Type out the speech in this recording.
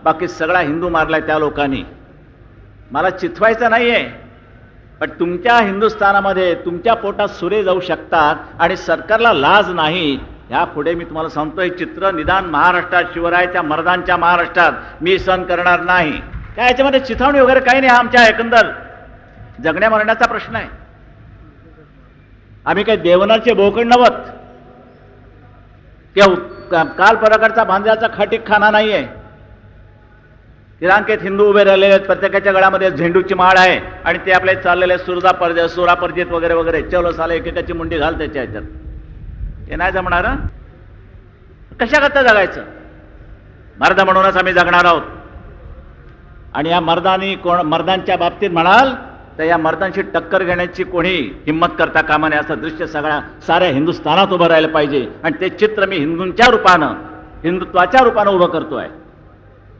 बाकी सगळा हिंदू मारलाय त्या लोकांनी. मला चिथवायचं नाहीये, पण तुमच्या हिंदुस्थानामध्ये तुमच्या पोटात सुरे जाऊ शकतात आणि सरकारला लाज नाही. ह्या पुढे मी तुम्हाला सांगतो, हे चित्र निदान महाराष्ट्रात, शिवरायाच्या मर्दांच्या महाराष्ट्रात मी सहन करणार नाही. काय याच्यामध्ये चिथावणी वगैरे काही नाही. आमच्या एकंदर जगण्या मरण्याचा प्रश्न आहे. आम्ही काही देवनारचे बोकड नवत किंवा काल प्रकारचा भांज्याचा खटीक खाना नाहीये. तिरांकेत हिंदू उभे राहिलेले आहेत, प्रत्येकाच्या गळ्यामध्ये झेंडूची माळ आहे आणि ते आपले चाललेले सुरापर्जित वगैरे वगैरे. चलो साले एकेकाची मुंडी घाल त्याच्या ह्याच्यात. हे नाही जमणार. कशा करता जगायचं? मर्द म्हणूनच आम्ही जगणार आहोत. आणि या मर्दांच्या बाबतीत म्हणाल तर या मर्दांशी टक्कर घेण्याची कोणी हिंमत करता कामा नये. असं दृश्य साऱ्या हिंदुस्थानात उभं राहिलं पाहिजे. आणि ते चित्र मी हिंदूंच्या रूपानं, हिंदुत्वाच्या रूपानं उभं करतोय.